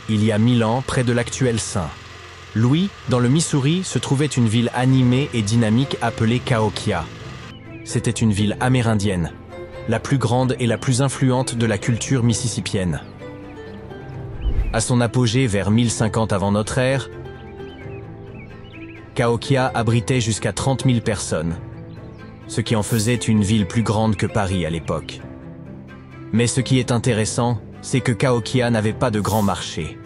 il y a 1000 ans, près de l'actuel St. Louis, dans le Missouri, se trouvait une ville animée et dynamique appelée Cahokia. C'était une ville amérindienne, la plus grande et la plus influente de la culture mississippienne. À son apogée vers 1050 avant notre ère, Cahokia abritait jusqu'à 30 000 personnes, ce qui en faisait une ville plus grande que Paris à l'époque. Mais ce qui est intéressant, c'est que Cahokia n'avait pas de grand marché.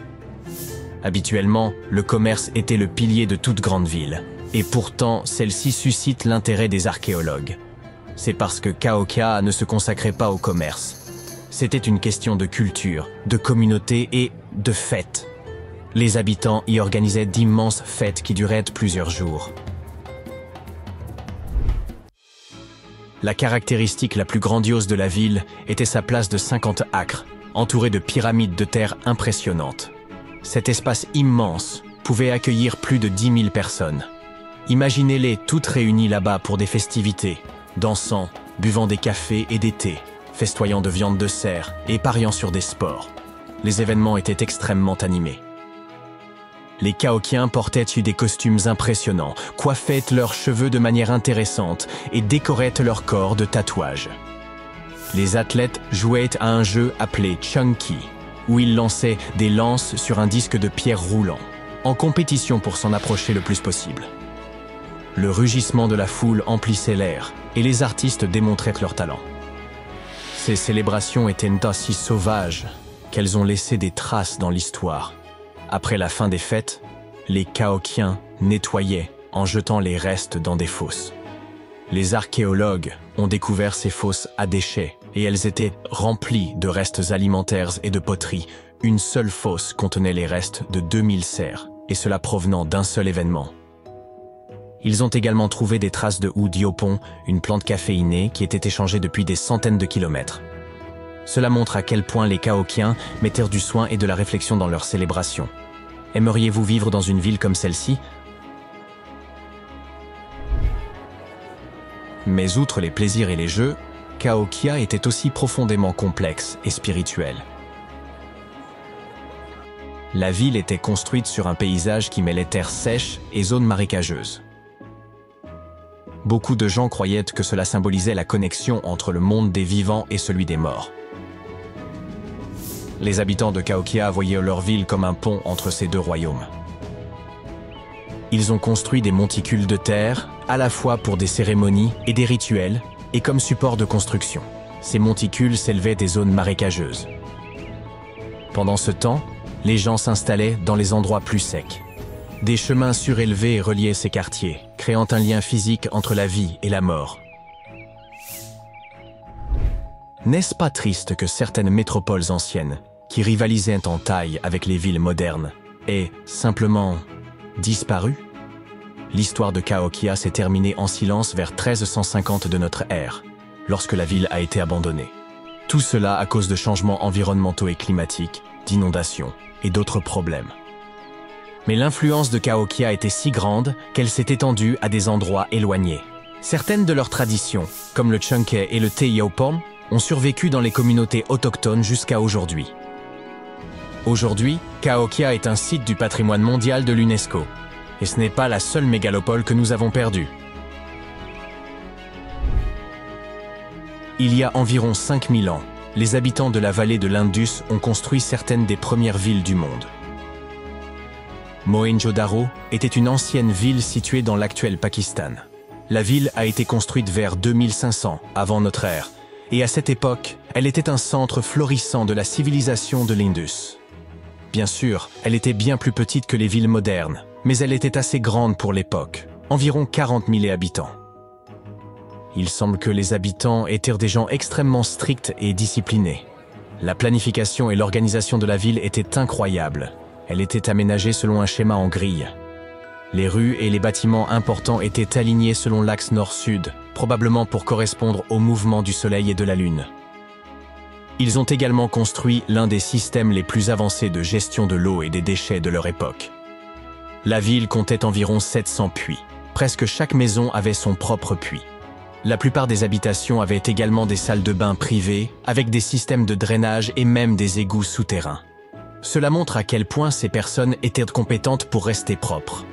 Habituellement, le commerce était le pilier de toute grande ville, et pourtant celle-ci suscite l'intérêt des archéologues. C'est parce que Cahokia ne se consacrait pas au commerce. C'était une question de culture, de communauté et de fêtes. Les habitants y organisaient d'immenses fêtes qui duraient plusieurs jours. La caractéristique la plus grandiose de la ville était sa place de 50 acres, entourée de pyramides de terre impressionnantes. Cet espace immense pouvait accueillir plus de 10 000 personnes. Imaginez-les toutes réunies là-bas pour des festivités, dansant, buvant des cafés et des thés, festoyant de viande de cerf et pariant sur des sports. Les événements étaient extrêmement animés. Les Cahokiens portaient des costumes impressionnants, coiffaient leurs cheveux de manière intéressante et décoraient leur corps de tatouages. Les athlètes jouaient à un jeu appelé Chunky, où ils lançaient des lances sur un disque de pierre roulant, en compétition pour s'en approcher le plus possible. Le rugissement de la foule emplissait l'air, et les artistes démontraient leur talent. Ces célébrations étaient aussi sauvages qu'elles ont laissé des traces dans l'histoire. Après la fin des fêtes, les Cahokiens nettoyaient en jetant les restes dans des fosses. Les archéologues ont découvert ces fosses à déchets et elles étaient remplies de restes alimentaires et de poteries. Une seule fosse contenait les restes de 2000 cerfs, et cela provenant d'un seul événement. Ils ont également trouvé des traces de oud yopon, une plante caféinée qui était échangée depuis des centaines de kilomètres. Cela montre à quel point les Cahokiens mettaient du soin et de la réflexion dans leurs célébrations. Aimeriez-vous vivre dans une ville comme celle-ci? Mais outre les plaisirs et les jeux, Cahokia était aussi profondément complexe et spirituelle. La ville était construite sur un paysage qui mêlait terres sèches et zones marécageuses. Beaucoup de gens croyaient que cela symbolisait la connexion entre le monde des vivants et celui des morts. Les habitants de Cahokia voyaient leur ville comme un pont entre ces deux royaumes. Ils ont construit des monticules de terre, à la fois pour des cérémonies et des rituels, et comme support de construction. Ces monticules s'élevaient des zones marécageuses. Pendant ce temps, les gens s'installaient dans les endroits plus secs. Des chemins surélevés reliaient ces quartiers, créant un lien physique entre la vie et la mort. N'est-ce pas triste que certaines métropoles anciennes, qui rivalisaient en taille avec les villes modernes, aient simplement disparu? L'histoire de Cahokia s'est terminée en silence vers 1350 de notre ère, lorsque la ville a été abandonnée. Tout cela à cause de changements environnementaux et climatiques, d'inondations et d'autres problèmes. Mais l'influence de Cahokia était si grande qu'elle s'est étendue à des endroits éloignés. Certaines de leurs traditions, comme le Chunky et le thé yopon, ont survécu dans les communautés autochtones jusqu'à aujourd'hui. Aujourd'hui, Cahokia est un site du patrimoine mondial de l'UNESCO. Et ce n'est pas la seule mégalopole que nous avons perdue. Il y a environ 5000 ans, les habitants de la vallée de l'Indus ont construit certaines des premières villes du monde. Mohenjo-Daro était une ancienne ville située dans l'actuel Pakistan. La ville a été construite vers 2500 avant notre ère, et à cette époque, elle était un centre florissant de la civilisation de l'Indus. Bien sûr, elle était bien plus petite que les villes modernes, mais elle était assez grande pour l'époque, environ 40 000 habitants. Il semble que les habitants étaient des gens extrêmement stricts et disciplinés. La planification et l'organisation de la ville étaient incroyables. Elle était aménagée selon un schéma en grille. Les rues et les bâtiments importants étaient alignés selon l'axe nord-sud, probablement pour correspondre au mouvement du soleil et de la lune. Ils ont également construit l'un des systèmes les plus avancés de gestion de l'eau et des déchets de leur époque. La ville comptait environ 700 puits. Presque chaque maison avait son propre puits. La plupart des habitations avaient également des salles de bain privées, avec des systèmes de drainage et même des égouts souterrains. Cela montre à quel point ces personnes étaient compétentes pour rester propres.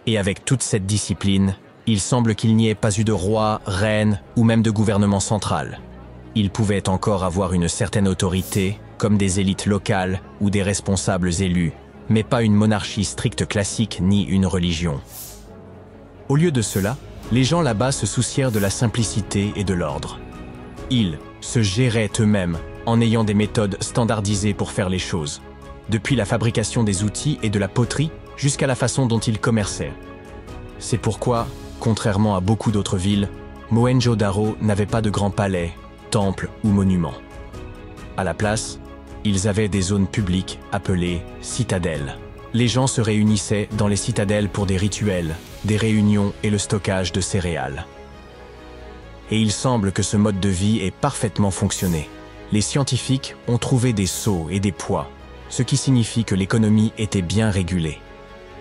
Et avec toute cette discipline, il semble qu'il n'y ait pas eu de roi, reine ou même de gouvernement central. Ils pouvaient encore avoir une certaine autorité, comme des élites locales ou des responsables élus, mais pas une monarchie stricte classique ni une religion. Au lieu de cela, les gens là-bas se soucièrent de la simplicité et de l'ordre. Ils se géraient eux-mêmes en ayant des méthodes standardisées pour faire les choses, depuis la fabrication des outils et de la poterie jusqu'à la façon dont ils commerçaient. C'est pourquoi, contrairement à beaucoup d'autres villes, Mohenjo-Daro n'avait pas de grands palais, temples ou monuments. À la place, ils avaient des zones publiques appelées citadelles. Les gens se réunissaient dans les citadelles pour des rituels, des réunions et le stockage de céréales. Et il semble que ce mode de vie ait parfaitement fonctionné. Les scientifiques ont trouvé des seaux et des poids, ce qui signifie que l'économie était bien régulée.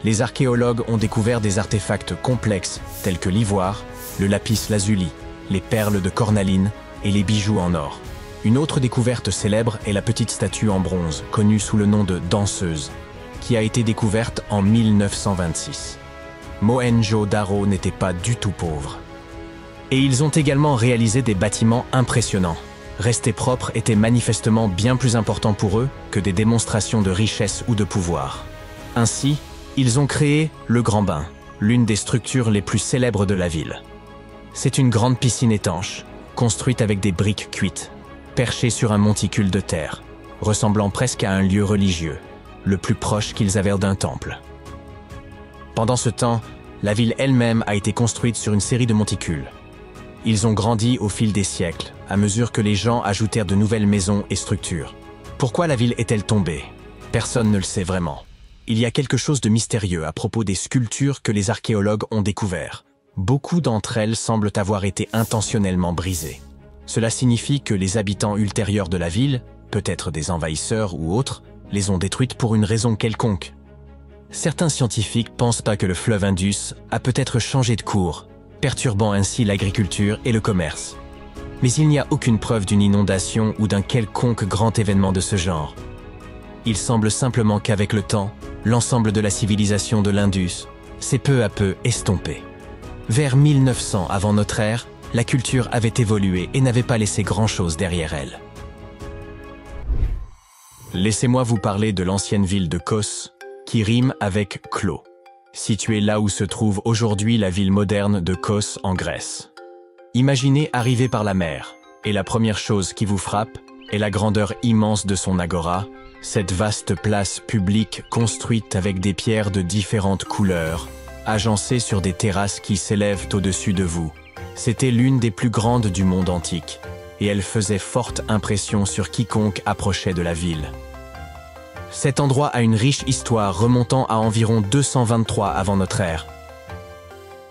Les archéologues ont découvert des artefacts complexes tels que l'ivoire, le lapis-lazuli, les perles de cornaline et les bijoux en or. Une autre découverte célèbre est la petite statue en bronze, connue sous le nom de danseuse, qui a été découverte en 1926. Mohenjo-Daro n'était pas du tout pauvre. Et ils ont également réalisé des bâtiments impressionnants. Rester propre était manifestement bien plus important pour eux que des démonstrations de richesse ou de pouvoir. Ainsi, ils ont créé le Grand Bain, l'une des structures les plus célèbres de la ville. C'est une grande piscine étanche, construite avec des briques cuites, perchée sur un monticule de terre, ressemblant presque à un lieu religieux, le plus proche qu'ils avaient d'un temple. Pendant ce temps, la ville elle-même a été construite sur une série de monticules. Ils ont grandi au fil des siècles, à mesure que les gens ajoutèrent de nouvelles maisons et structures. Pourquoi la ville est-elle tombée? Personne ne le sait vraiment. Il y a quelque chose de mystérieux à propos des sculptures que les archéologues ont découvertes. Beaucoup d'entre elles semblent avoir été intentionnellement brisées. Cela signifie que les habitants ultérieurs de la ville, peut-être des envahisseurs ou autres, les ont détruites pour une raison quelconque. Certains scientifiques pensent pas que le fleuve Indus a peut-être changé de cours, perturbant ainsi l'agriculture et le commerce. Mais il n'y a aucune preuve d'une inondation ou d'un quelconque grand événement de ce genre. Il semble simplement qu'avec le temps, l'ensemble de la civilisation de l'Indus s'est peu à peu estompé. Vers 1900 avant notre ère, la culture avait évolué et n'avait pas laissé grand-chose derrière elle. Laissez-moi vous parler de l'ancienne ville de Kos, qui rime avec Klo, située là où se trouve aujourd'hui la ville moderne de Kos en Grèce. Imaginez arriver par la mer, et la première chose qui vous frappe est la grandeur immense de son agora, cette vaste place publique construite avec des pierres de différentes couleurs, agencée sur des terrasses qui s'élèvent au-dessus de vous. C'était l'une des plus grandes du monde antique, et elle faisait forte impression sur quiconque approchait de la ville. Cet endroit a une riche histoire remontant à environ 223 avant notre ère.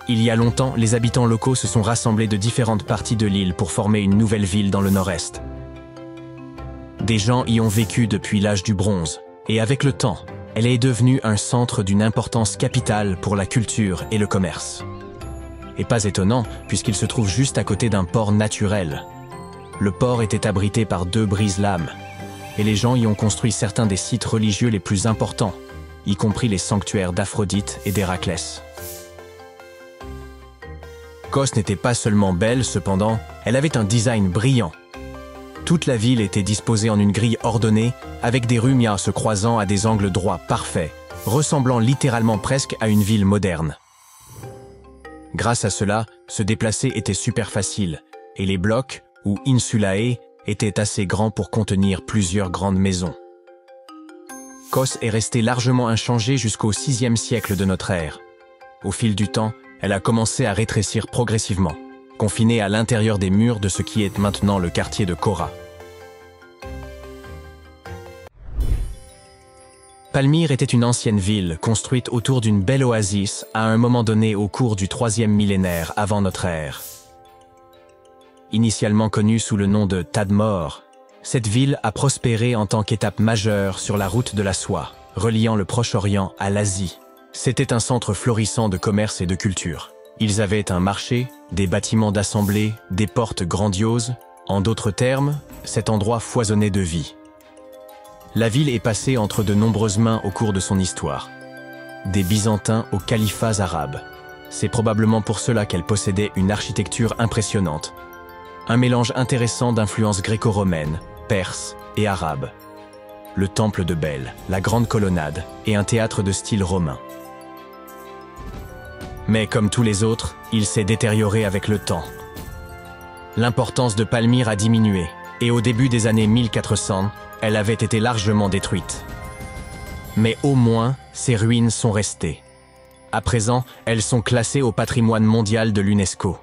Il y a longtemps, les habitants locaux se sont rassemblés de différentes parties de l'île pour former une nouvelle ville dans le nord-est. Des gens y ont vécu depuis l'âge du bronze, et avec le temps, elle est devenue un centre d'une importance capitale pour la culture et le commerce. Et pas étonnant, puisqu'il se trouve juste à côté d'un port naturel. Le port était abrité par 2 brise-lames, et les gens y ont construit certains des sites religieux les plus importants, y compris les sanctuaires d'Aphrodite et d'Héraclès. Kos n'était pas seulement belle, cependant, elle avait un design brillant. Toute la ville était disposée en une grille ordonnée, avec des rues se croisant à des angles droits parfaits, ressemblant littéralement presque à une ville moderne. Grâce à cela, se déplacer était super facile, et les blocs, ou insulae, étaient assez grands pour contenir plusieurs grandes maisons. Kos est restée largement inchangée jusqu'au VIe siècle de notre ère. Au fil du temps, elle a commencé à rétrécir progressivement, confinée à l'intérieur des murs de ce qui est maintenant le quartier de Kora. Palmyre était une ancienne ville construite autour d'une belle oasis à un moment donné au cours du 3e millénaire avant notre ère. Initialement connue sous le nom de Tadmor, cette ville a prospéré en tant qu'étape majeure sur la route de la soie, reliant le Proche-Orient à l'Asie. C'était un centre florissant de commerce et de culture. Ils avaient un marché, des bâtiments d'assemblée, des portes grandioses, En d'autres termes, cet endroit foisonnait de vie. La ville est passée entre de nombreuses mains au cours de son histoire. Des Byzantins aux califats arabes. C'est probablement pour cela qu'elle possédait une architecture impressionnante. Un mélange intéressant d'influences gréco-romaines, perses et arabes. Le temple de Bel, la grande colonnade et un théâtre de style romain. Mais comme tous les autres, il s'est détérioré avec le temps. L'importance de Palmyre a diminué, et au début des années 1400, elle avait été largement détruite. Mais au moins, ces ruines sont restées. À présent, elles sont classées au patrimoine mondial de l'UNESCO.